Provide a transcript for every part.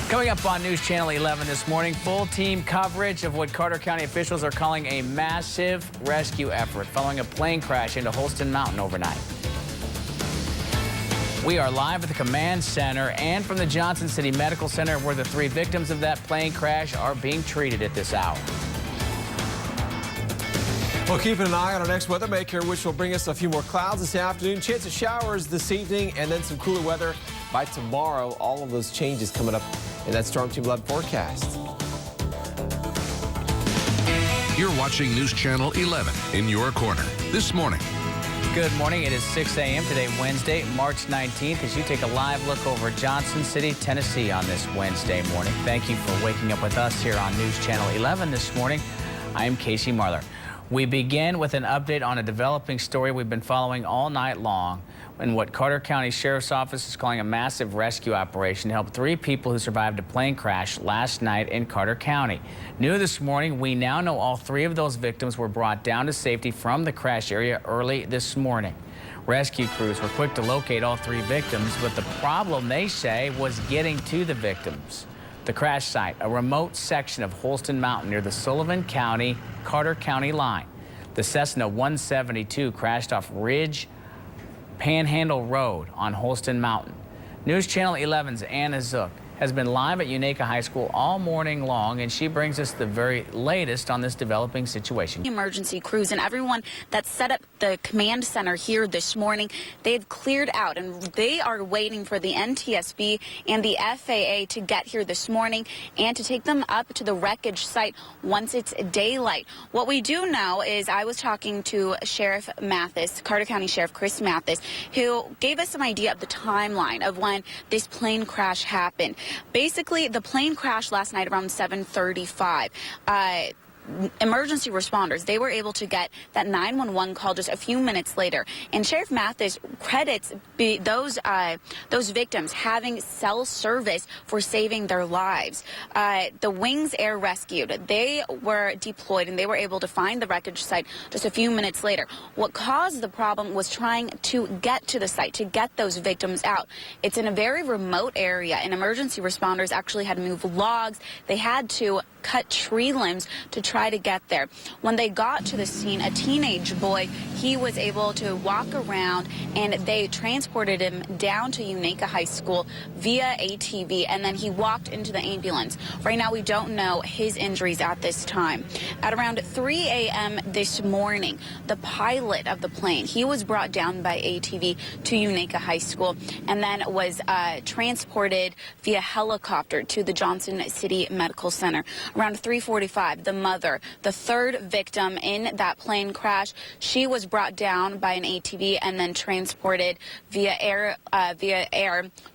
Coming up on News Channel 11 this morning, full team coverage of what Carter County officials are calling a massive rescue effort following a plane crash into Holston Mountain overnight. We are live at the command center and from the Johnson City Medical Center where the 3 victims of that plane crash are being treated at this hour. Well, keeping an eye on our next weather maker, which will bring us a few more clouds this afternoon, chance of showers this evening, and then some cooler weather by tomorrow. All of those changes coming up in that Storm Team 11 forecast. You're watching News Channel 11 in your corner this morning. Good morning. It is 6 a.m. today, Wednesday, March 19th, as you take a live look over Johnson City, Tennessee on this Wednesday morning. Thank you for waking up with us here on News Channel 11 this morning. I am Casey Marler. We begin with an update on a developing story we've been following all night long in what Carter County Sheriff's Office is calling a massive rescue operation to help 3 people who survived a plane crash last night in Carter County. New this morning, we now know all 3 of those victims were brought down to safety from the crash area early this morning. Rescue crews were quick to locate all 3 victims, but the problem, they say, was getting to the victims. The crash site, a remote section of Holston Mountain near the Sullivan County-Carter County line. The Cessna 172 crashed off Ridge Panhandle Road on Holston Mountain. News Channel 11's Anna Zook has been live at Unaka High School all morning long, and she brings us the very latest on this developing situation. Emergency crews and everyone that set up the command center here this morning, they've cleared out and they are waiting for the NTSB and the FAA to get here this morning and to take them up to the wreckage site once it's daylight. What we do know is I was talking to Sheriff Mathis, Carter County Sheriff Chris Mathis, who gave us some idea of the timeline of when this plane crash happened. Basically, the plane crashed last night around 7:35. Emergency responders, they were able to get that 911 call just a few minutes later. And Sheriff Mathis credits those victims having cell service for saving their lives. The Wings Air Rescued, they were deployed and they were able to find the wreckage site just a few minutes later. What caused the problem was trying to get to the site, to get those victims out. It's in a very remote area, and emergency responders actually had to move logs. They had to cut tree limbs to try to get there. When they got to the scene, a teenage boy, he was able to walk around, and they transported him down to Unaka High School via ATV, and then he walked into the ambulance. Right now, we don't know his injuries at this time. At around 3 a.m. this morning, the pilot of the plane, he was brought down by ATV to Unaka High School and then was transported via helicopter to the Johnson City Medical Center. Around 3:45, the mother, the 3rd victim in that plane crash, she was brought down by an ATV and then transported via air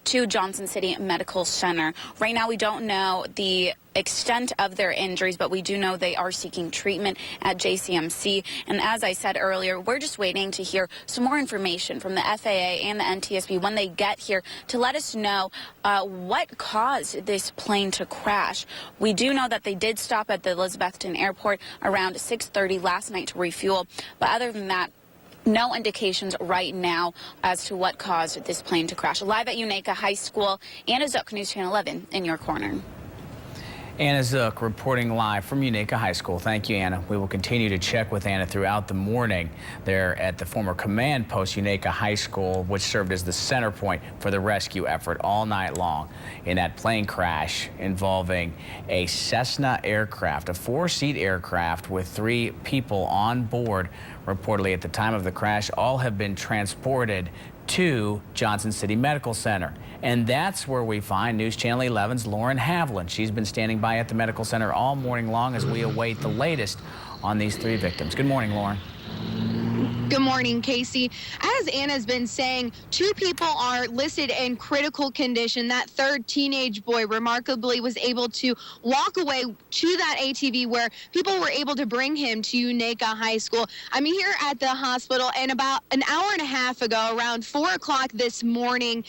to Johnson City Medical Center. Right now, we don't know the extent of their injuries, but we do know they are seeking treatment at JCMC. And as I said earlier, we're just waiting to hear some more information from the FAA and the NTSB when they get here to let us know what caused this plane to crash. We do know that they did stop at the Elizabethton Airport around 6:30 last night to refuel, but other than that, no indications right now as to what caused this plane to crash. Live at Unaka High School, Anna Zook, News Channel 11 in your corner. Anna Zook reporting live from Unaka High School. Thank you, Anna. We will continue to check with Anna throughout the morning there at the former command post, Unaka High School, which served as the center point for the rescue effort all night long in that plane crash involving a Cessna aircraft, a 4-seat aircraft with 3 people on board. Reportedly, at the time of the crash, all have been transported to Johnson City Medical Center. And that's where we find News Channel 11's Lauren Havlin. She's been standing by at the medical center all morning long as we await the latest on these 3 victims. Good morning, Lauren. Good morning, Casey. As Anna's been saying, 2 people are listed in critical condition. That 3rd teenage boy remarkably was able to walk away to that ATV where people were able to bring him to Unaka High School. I'm here at the hospital, and about an hour and a half ago, around 4 o'clock this morning,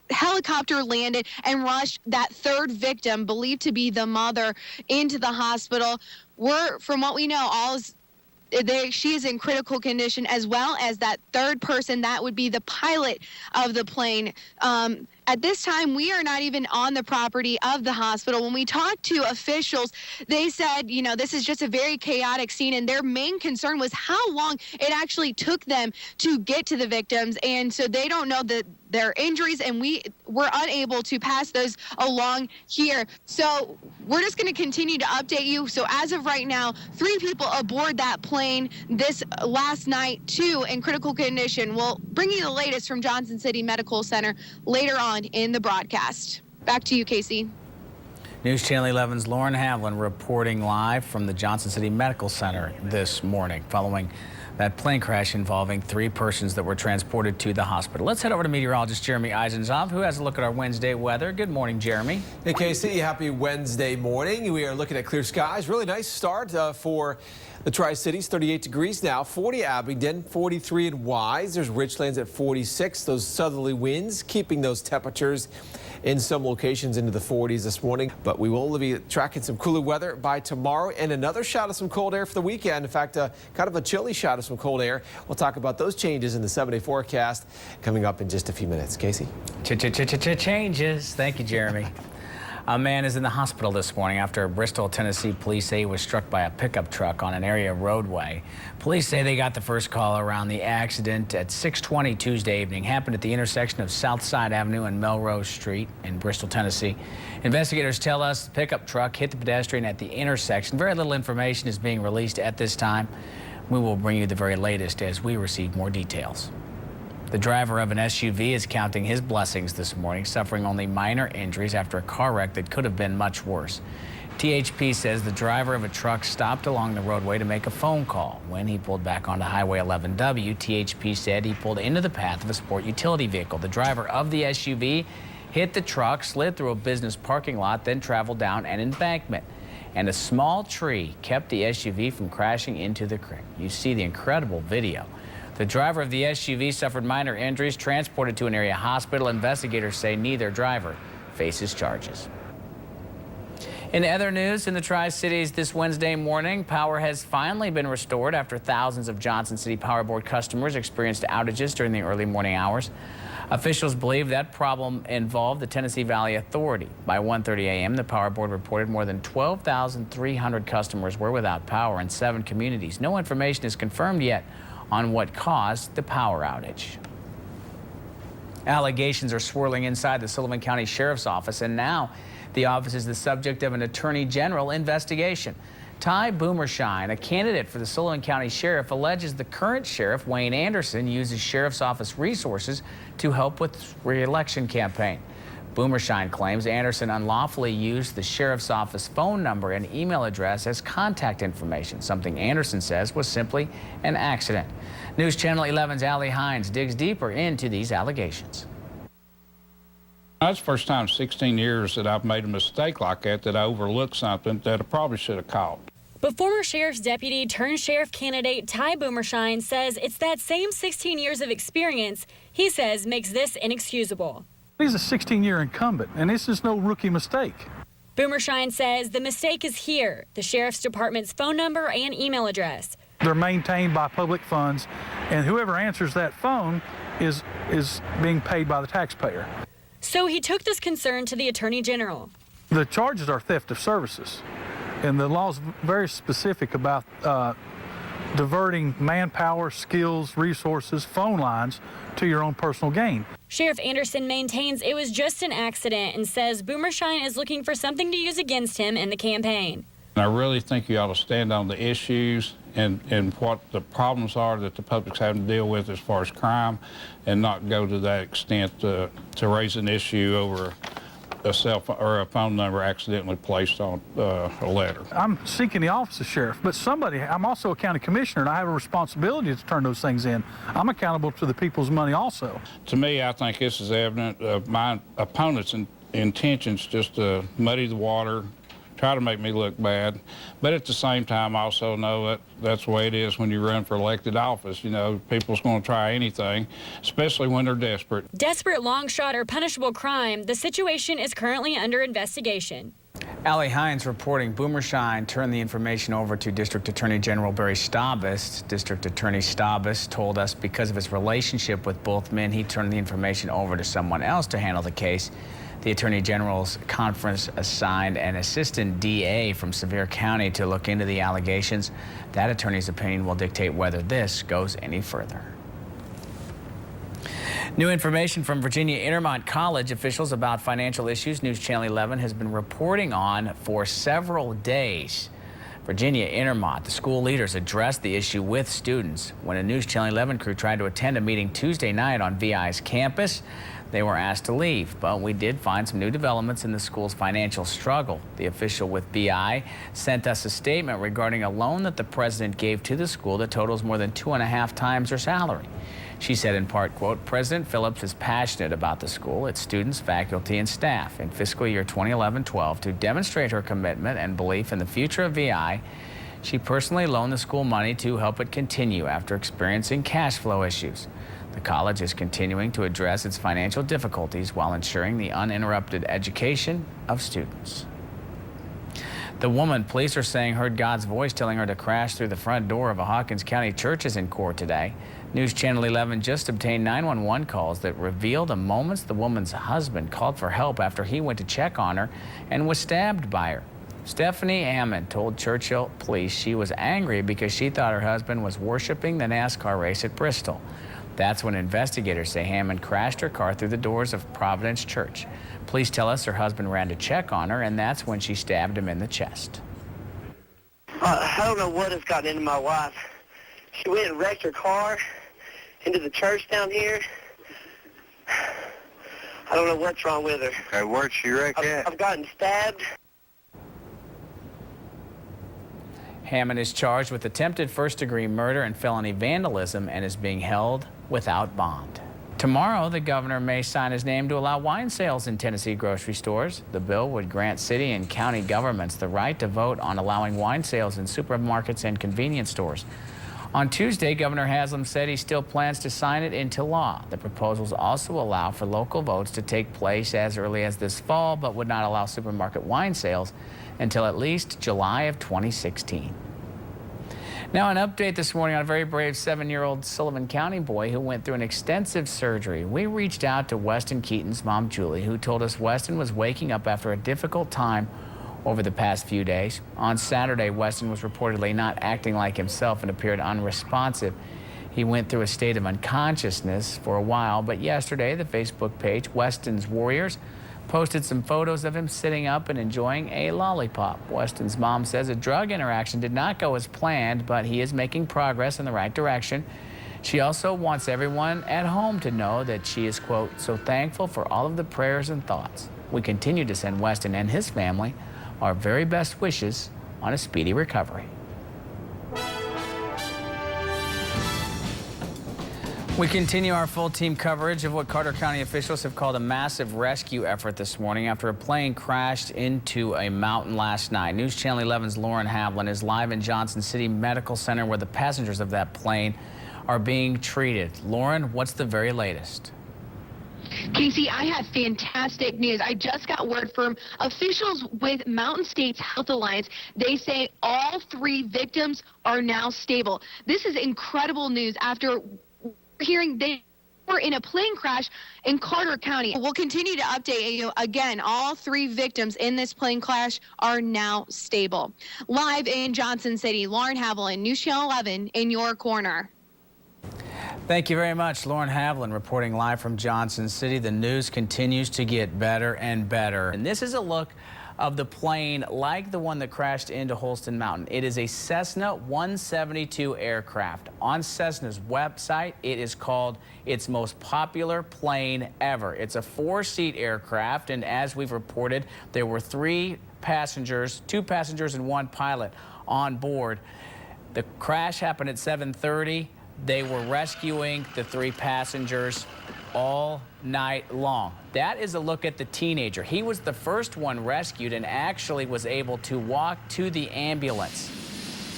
helicopter landed and rushed that 3rd victim, believed to be the mother, into the hospital. From what we know, all is she is in critical condition, as well as that third person that would be the pilot of the plane. At this time, we are not even on the property of the hospital. When we talked to officials, they said, this is just a very chaotic scene, and their main concern was how long it actually took them to get to the victims. And so they don't know their injuries, and we were unable to pass those along here. So we're just going to continue to update you. So as of right now, 3 people aboard that plane this last night, 2 in critical condition. We'll bring you the latest from Johnson City Medical Center later on in the broadcast. Back to you, Casey. News Channel 11's Lauren Havlin reporting live from the Johnson City Medical Center this morning following that plane crash involving 3 persons that were transported to the hospital. Let's head over to meteorologist Jeremy Eisenzoff, who has a look at our Wednesday weather. Good morning, Jeremy. Hey, Casey. Happy Wednesday morning. We are looking at clear skies. Really nice start for the Tri-Cities. 38 degrees now, 40 Abingdon, 43 in Wise. There's Richlands at 46. Those southerly winds keeping those temperatures in some locations into the 40s this morning. But we will be tracking some cooler weather by tomorrow and another shot of some cold air for the weekend. In fact, kind of a chilly shot of some cold air. We'll talk about those changes in the 7-day forecast coming up in just a few minutes. Casey? Changes. Thank you, Jeremy. A man is in the hospital this morning after Bristol, Tennessee police say he was struck by a pickup truck on an area roadway. Police say they got the first call around the accident at 6:20 Tuesday evening. Happened at the intersection of Southside Avenue and Melrose Street in Bristol, Tennessee. Investigators tell us the pickup truck hit the pedestrian at the intersection. Very little information is being released at this time. We will bring you the very latest as we receive more details. The driver of an SUV is counting his blessings this morning, suffering only minor injuries after a car wreck that could have been much worse. THP says the driver of a truck stopped along the roadway to make a phone call. When he pulled back onto Highway 11W, THP said he pulled into the path of a sport utility vehicle. The driver of the SUV hit the truck, slid through a business parking lot, then traveled down an embankment. And a small tree kept the SUV from crashing into the creek. You see the incredible video. The driver of the SUV suffered minor injuries, transported to an area hospital. Investigators say neither driver faces charges. In other news, in the Tri-Cities this Wednesday morning, power has finally been restored after thousands of Johnson City Power Board customers experienced outages during the early morning hours. Officials believe that problem involved the Tennessee Valley Authority. By 1:30 a.m., the Power Board reported more than 12,300 customers were without power in 7 communities. No information is confirmed yet on what caused the power outage. Allegations are swirling inside the Sullivan County Sheriff's Office, and now the office is the subject of an Attorney General investigation. Ty Boomershine, a candidate for the Sullivan County Sheriff, alleges the current sheriff, Wayne Anderson, uses Sheriff's Office resources to help with re-election campaign. Boomershine claims Anderson unlawfully used the Sheriff's Office phone number and email address as contact information, something Anderson says was simply an accident. News Channel 11's Allie Hines digs deeper into these allegations. That's the first time in 16 years that I've made a mistake like that I overlooked something that I probably should have caught. But former sheriff's deputy turned sheriff candidate Ty Boomershine says it's that same 16 years of experience he says makes this inexcusable. He's a 16-year incumbent, and this is no rookie mistake. Boomershine says the mistake is here, the sheriff's department's phone number and email address. They're maintained by public funds, and whoever answers that phone is being paid by the taxpayer. So he took this concern to the Attorney General. The charges are theft of services, and the law is very specific about diverting manpower, skills, resources, phone lines to your own personal gain. Sheriff Anderson maintains it was just an accident and says Boomershine is looking for something to use against him in the campaign. I really think you ought to stand on the issues and what the problems are that the public's having to deal with as far as crime, and not go to that extent to raise an issue over a cell phone or a phone number accidentally placed on a letter. I'm seeking the office of sheriff, but I'm also a county commissioner, and I have a responsibility to turn those things in. I'm accountable to the people's money also. To me, I think this is evident of my opponent's intentions just to muddy the water, try to make me look bad. But at the same time, I also know that that's the way it is when you run for elected office. You know, people's going to try anything, especially when they're desperate. Desperate long shot or punishable crime, the situation is currently under investigation. Allie Hines reporting Boomershine turned the information over to District Attorney General Barry Staubus. District Attorney Staubus told us because of his relationship with both men, he turned the information over to someone else to handle the case. The Attorney General's conference assigned an assistant DA from Sevier County to look into the allegations. That attorney's opinion will dictate whether this goes any further. New information from Virginia Intermont College officials about financial issues News Channel 11 has been reporting on for several days. Virginia Intermont, the school leaders addressed the issue with students when a News Channel 11 crew tried to attend a meeting Tuesday night on VI's campus. They were asked to leave, but we did find some new developments in the school's financial struggle. The official with VI sent us a statement regarding a loan that the president gave to the school that totals more than 2.5 times her salary. She said in part, quote, President Phillips is passionate about the school, its students, faculty, and staff. In fiscal year 2011-12, to demonstrate her commitment and belief in the future of VI, she personally loaned the school money to help it continue after experiencing cash flow issues. The college is continuing to address its financial difficulties while ensuring the uninterrupted education of students. The woman police are saying heard God's voice telling her to crash through the front door of a Hawkins County church is in court today. News Channel 11 just obtained 911 calls that reveal the moments the woman's husband called for help after he went to check on her and was stabbed by her. Stephanie Hammond told Churchill police she was angry because she thought her husband was worshiping the NASCAR race at Bristol. That's when investigators say Hammond crashed her car through the doors of Providence Church. Police tell us her husband ran to check on her, and that's when she stabbed him in the chest. I don't know what has gotten into my wife. She went and wrecked her car into the church down here. I don't know what's wrong with her. Okay, where'd she wreck at? I've gotten stabbed. Hammond is charged with attempted first-degree murder and felony vandalism and is being held without bond. Tomorrow, the governor may sign his name to allow wine sales in Tennessee grocery stores. The bill would grant city and county governments the right to vote on allowing wine sales in supermarkets and convenience stores. On Tuesday, Governor Haslam said he still plans to sign it into law. The proposals also allow for local votes to take place as early as this fall, but would not allow supermarket wine sales until at least July of 2016. Now, an update this morning on a very brave 7-year-old Sullivan County boy who went through an extensive surgery. We reached out to Weston Keaton's mom, Julie, who told us Weston was waking up after a difficult time over the past few days. On Saturday, Weston was reportedly not acting like himself and appeared unresponsive. He went through a state of unconsciousness for a while, but yesterday, the Facebook page, Weston's Warriors, posted some photos of him sitting up and enjoying a lollipop. Weston's mom says a drug interaction did not go as planned, but he is making progress in the right direction. She also wants everyone at home to know that she is, quote, so thankful for all of the prayers and thoughts. We continue to send Weston and his family our very best wishes on a speedy recovery. We continue our full team coverage of what Carter County officials have called a massive rescue effort this morning after a plane crashed into a mountain last night. News Channel 11's Lauren Havlin is live in Johnson City Medical Center where the passengers of that plane are being treated. Lauren, what's the very latest? Casey, I have fantastic news. I just got word from officials with Mountain States Health Alliance. They say all 3 victims are now stable. This is incredible news after hearing they were in a plane crash in Carter County. We'll continue to update you again. All 3 victims in this plane crash are now stable. Live in Johnson City, Lauren Havlin, News Channel 11 in your corner. Thank you very much, Lauren Havlin, reporting live from Johnson City. The news continues to get better and better. And this is a look of the plane like the one that crashed into Holston Mountain. It is a Cessna 172 aircraft. On Cessna's website, it is called its most popular plane ever. It's a 4-seat aircraft, and as we've reported, there were 2 passengers and 1 pilot on board. The crash happened at 7:30. They were rescuing the 3 passengers all night long. That is a look at the teenager. He was the first one rescued and actually was able to walk to the ambulance.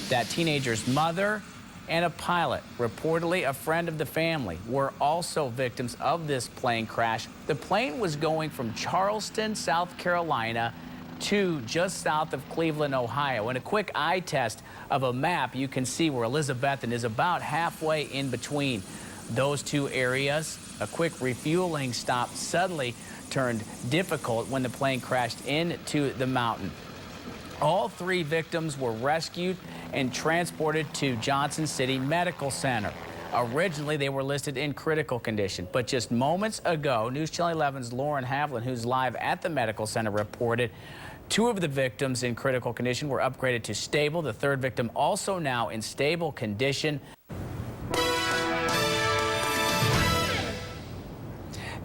That teenager's mother and a pilot, reportedly a friend of the family, were also victims of this plane crash. The plane was going from Charleston, South Carolina 2 just south of Cleveland, Ohio. In a quick eye test of a map, you can see where Elizabethton is about halfway in between those 2 areas. A quick refueling stop suddenly turned difficult when the plane crashed into the mountain. All 3 victims were rescued and transported to Johnson City Medical Center. Originally, they were listed in critical condition, but just moments ago, News Channel 11's Lauren Havlin, who's live at the medical center, reported 2 of the victims in critical condition were upgraded to stable. The 3rd victim also now in stable condition.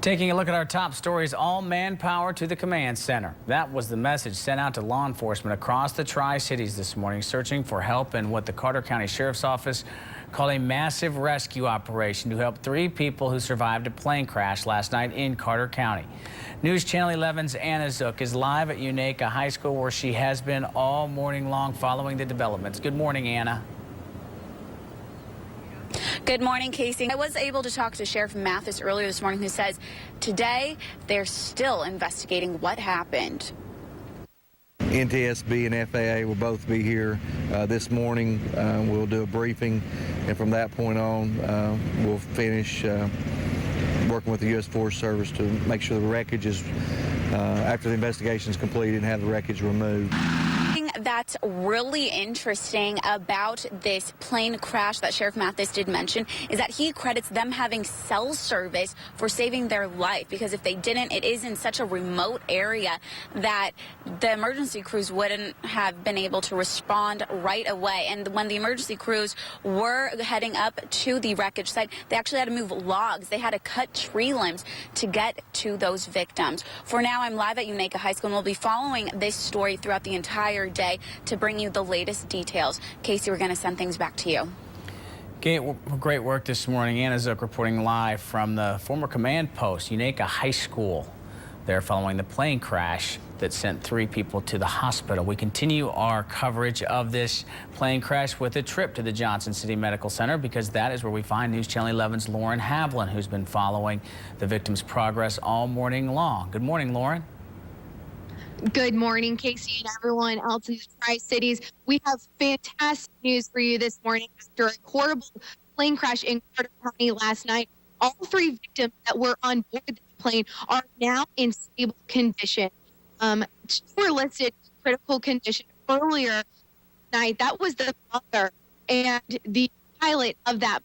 Taking a look at our top stories, all manpower to the command center. That was the message sent out to law enforcement across the Tri-Cities this morning, searching for help in what the Carter County Sheriff's Office called a massive rescue operation to help 3 people who survived a plane crash last night in Carter County. News Channel 11's Anna Zook is live at Unaka High School, where she has been all morning long following the developments. Good morning, Anna. Good morning, Casey. I was able to talk to Sheriff Mathis earlier this morning, who says today they're still investigating what happened. NTSB and FAA will both be here this morning. We'll do a briefing, and from that point on, we'll finish working with the U.S. Forest Service to make sure the wreckage is, after the investigation is completed, and have the wreckage removed. That's really interesting about this plane crash that Sheriff Mathis did mention is that he credits them having cell service for saving their life, because if they didn't, it is in such a remote area that the emergency crews wouldn't have been able to respond right away. And when the emergency crews were heading up to the wreckage site, they actually had to move logs. They had to cut tree limbs to get to those victims. For now, I'm live at Unaka High School, and we'll be following this story throughout the entire day to bring you the latest details. Casey, we're going to send things back to you. Great work this morning. Anna Zook reporting live from the former command post, Unaka High School. They're following the plane crash that sent 3 people to the hospital. We continue our coverage of this plane crash with a trip to the Johnson City Medical Center, because that is where we find News Channel 11's Lauren Havlin, who's been following the victim's progress all morning long. Good morning, Lauren. Good morning, Casey, and everyone else in the Tri-Cities. We have fantastic news for you this morning. After a horrible plane crash in Carter County last night, all 3 victims that were on board the plane are now in stable condition. 2 were listed in critical condition earlier night. That was the mother and the pilot of that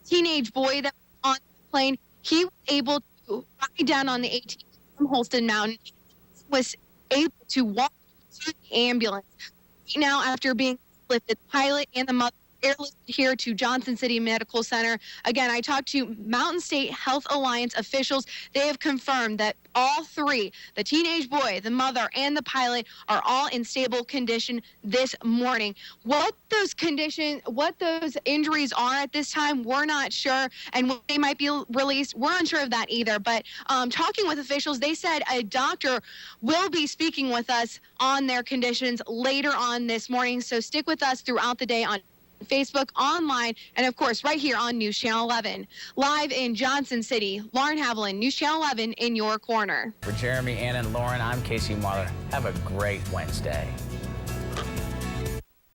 teenage boy that was on the plane. He was able to ride down on the 18 from Holston Mountain, was able to walk to the ambulance. Right now, after being lifted, the pilot and the mother airlifted here to Johnson City Medical Center. Again, I talked to Mountain State Health Alliance officials. They have confirmed that all 3, the teenage boy, the mother, and the pilot, are all in stable condition this morning. What those injuries are at this time, we're not sure, and when they might be released, we're unsure of that either. But talking with officials, they said a doctor will be speaking with us on their conditions later on this morning. So stick with us throughout the day on Facebook, online, and of course right here on News Channel 11. Live in Johnson City, Lauren Havlin, News Channel 11 in your corner. For Jeremy, Anna, and Lauren, I'm Casey Marler. Have a great Wednesday.